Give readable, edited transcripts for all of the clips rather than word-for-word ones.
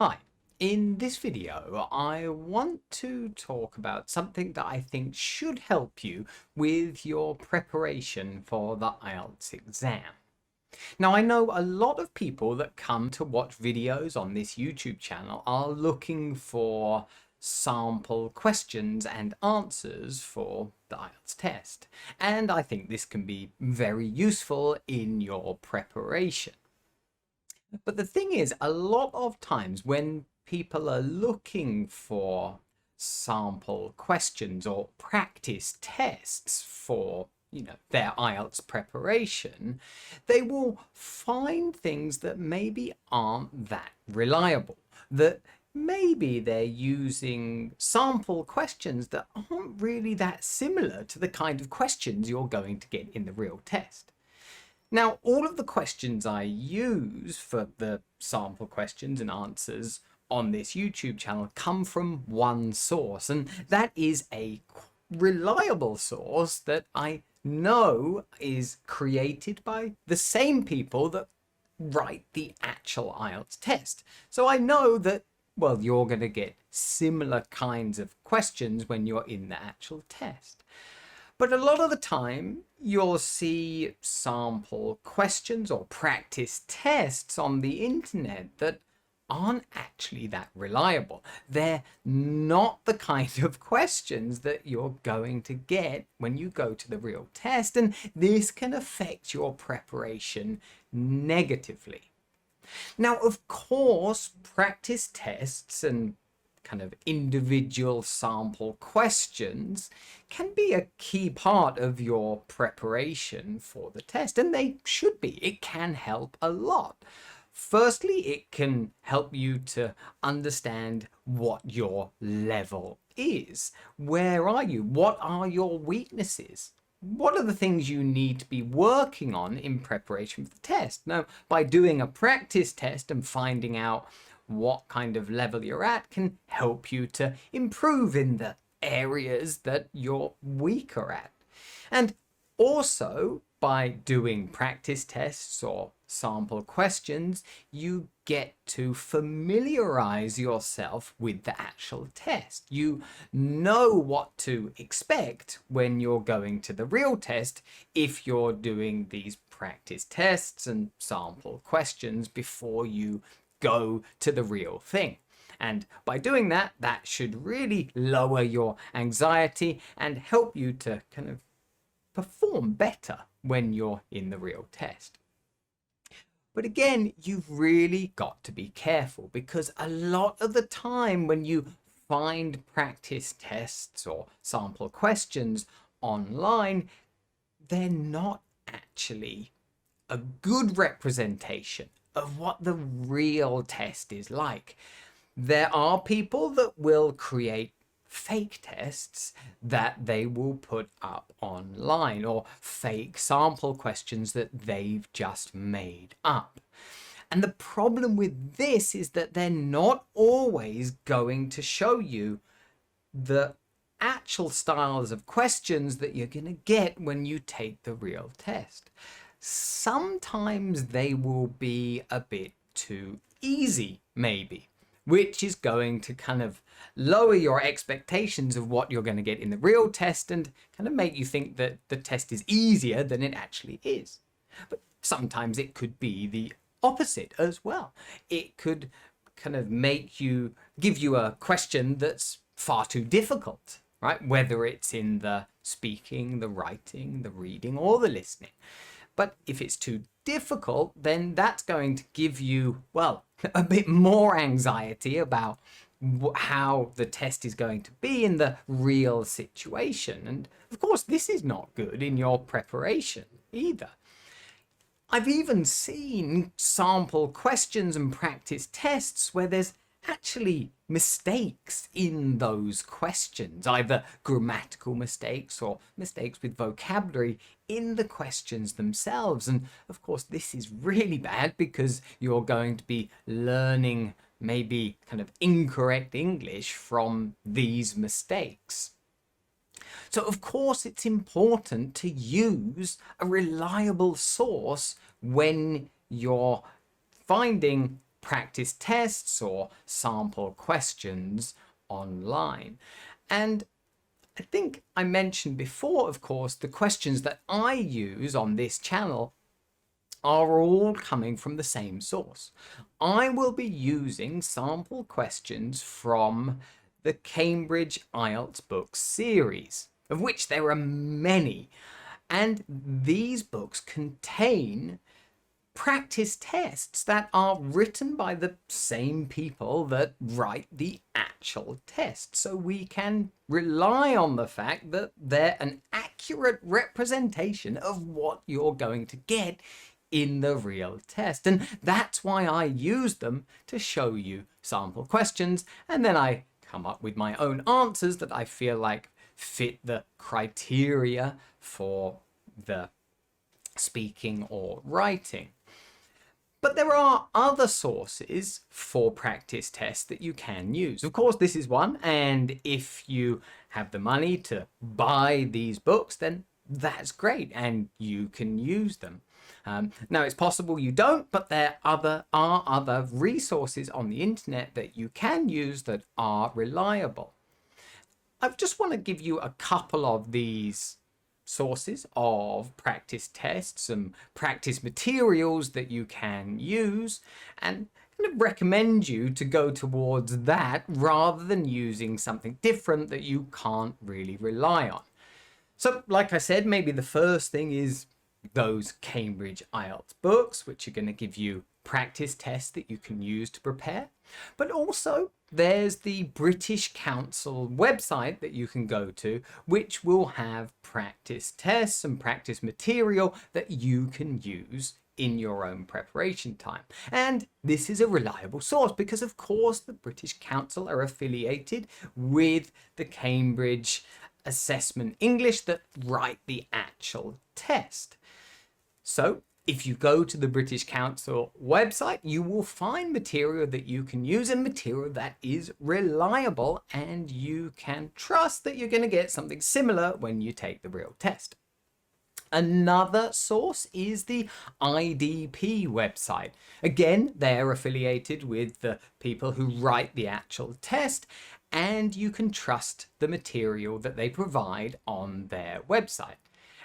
Hi, in this video I want to talk about something that I think should help you with your preparation for the IELTS exam. Now, I know a lot of people that come to watch videos on this YouTube channel are looking for sample questions and answers for the IELTS test, and I think this can be very useful in your preparation. But the thing is, a lot of times when people are looking for sample questions or practice tests for their IELTS preparation, they will find things that maybe aren't that reliable, that maybe they're using sample questions that aren't really that similar to the kind of questions you're going to get in the real test. Now, all of the questions I use for the sample questions and answers on this YouTube channel come from one source, and that is a reliable source that I know is created by the same people that write the actual IELTS test. So I know that, well, you're going to get similar kinds of questions when you're in the actual test. But a lot of the time, you'll see sample questions or practice tests on the internet that aren't actually that reliable. They're not the kind of questions that you're going to get when you go to the real test, and this can affect your preparation negatively. Now, of course, practice tests and kind of individual sample questions can be a key part of your preparation for the test, and they should be. It can help a lot. Firstly, it can help you to understand what your level is. Where are you? What are your weaknesses? What are the things you need to be working on in preparation for the test? Now, by doing a practice test and finding out what kind of level you're at can help you to improve in the areas that you're weaker at. And also, by doing practice tests or sample questions, you get to familiarize yourself with the actual test. You know what to expect when you're going to the real test if you're doing these practice tests and sample questions before you go to the real thing. And by doing that, that should really lower your anxiety and help you to kind of perform better when you're in the real test. But again, you've really got to be careful, because a lot of the time when you find practice tests or sample questions online, they're not actually a good representation of what the real test is like. There are people that will create fake tests that they will put up online, or fake sample questions that they've just made up. And the problem with this is that they're not always going to show you the actual styles of questions that you're going to get when you take the real test. Sometimes they will be a bit too easy, maybe, which is going to kind of lower your expectations of what you're going to get in the real test and kind of make you think that the test is easier than it actually is. But sometimes it could be the opposite as well. It could kind of give you a question that's far too difficult, right? Whether it's in the speaking, the writing, the reading, or the listening. But if it's too difficult, then that's going to give you, well, a bit more anxiety about how the test is going to be in the real situation. And of course, this is not good in your preparation either. I've even seen sample questions and practice tests where there's actually mistakes in those questions, either grammatical mistakes or mistakes with vocabulary in the questions themselves. And of course, this is really bad because you're going to be learning maybe kind of incorrect English from these mistakes. So of course, it's important to use a reliable source when you're finding practice tests or sample questions online. And I think I mentioned before, of course, the questions that I use on this channel are all coming from the same source. I will be using sample questions from the Cambridge IELTS book series, of which there are many. And these books contain practice tests that are written by the same people that write the actual test. So we can rely on the fact that they're an accurate representation of what you're going to get in the real test. And that's why I use them to show you sample questions, and then I come up with my own answers that I feel like fit the criteria for the speaking or writing. But there are other sources for practice tests that you can use. Of course, this is one, and if you have the money to buy these books, then that's great, and you can use them. Now, it's possible you don't, but there are other resources on the internet that you can use that are reliable. I just want to give you a couple of these sources of practice tests and practice materials that you can use, and kind of recommend you to go towards that rather than using something different that you can't really rely on. So, like I said, maybe the first thing is those Cambridge IELTS books, which are going to give you practice tests that you can use to prepare. But also there's the British Council website that you can go to, which will have practice tests and practice material that you can use in your own preparation time. And this is a reliable source because, of course, the British Council are affiliated with the Cambridge Assessment English that write the actual test. So if you go to the British Council website, you will find material that you can use and material that is reliable, and you can trust that you're going to get something similar when you take the real test. Another source is the IDP website. Again, they're affiliated with the people who write the actual test, and you can trust the material that they provide on their website.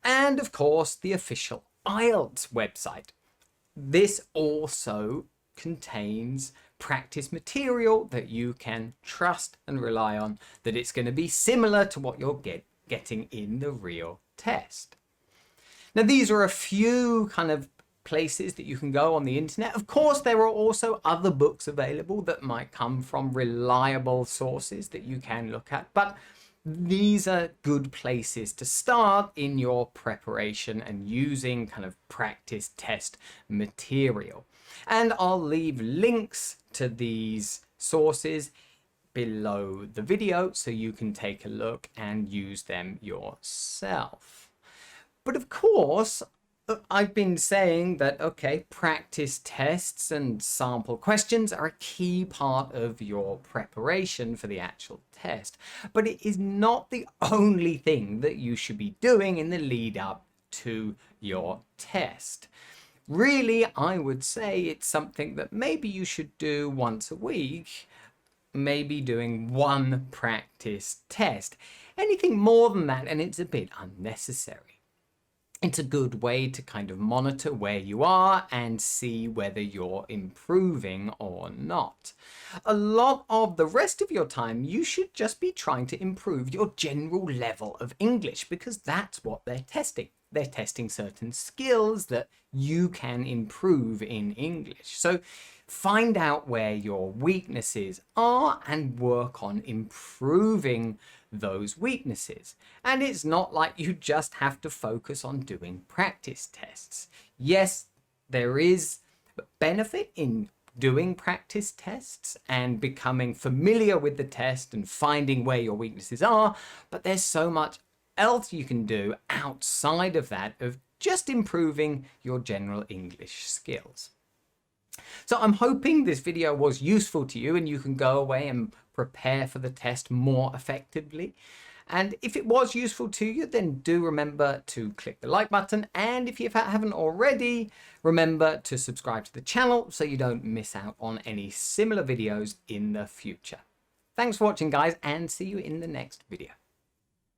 And of course, the official IELTS website. This also contains practice material that you can trust and rely on, that it's going to be similar to what you're getting in the real test. Now, these are a few kind of places that you can go on the internet. Of course, there are also other books available that might come from reliable sources that you can look at, but these are good places to start in your preparation and using kind of practice test material. And I'll leave links to these sources below the video so you can take a look and use them yourself. But of course, I've been saying that, okay, practice tests and sample questions are a key part of your preparation for the actual test, but it is not the only thing that you should be doing in the lead up to your test. Really, I would say it's something that maybe you should do once a week, maybe doing one practice test. Anything more than that, and it's a bit unnecessary. It's a good way to kind of monitor where you are and see whether you're improving or not. A lot of the rest of your time, you should just be trying to improve your general level of English, because that's what they're testing. They're testing certain skills that you can improve in English. So find out where your weaknesses are and work on improving those weaknesses. And it's not like you just have to focus on doing practice tests. Yes, there is benefit in doing practice tests and becoming familiar with the test and finding where your weaknesses are, but there's so much else you can do outside of that, of just improving your general English skills. So I'm hoping this video was useful to you and you can go away and prepare for the test more effectively. And if it was useful to you, then do remember to click the like button. And if you haven't already, remember to subscribe to the channel so you don't miss out on any similar videos in the future. Thanks for watching, guys, and see you in the next video.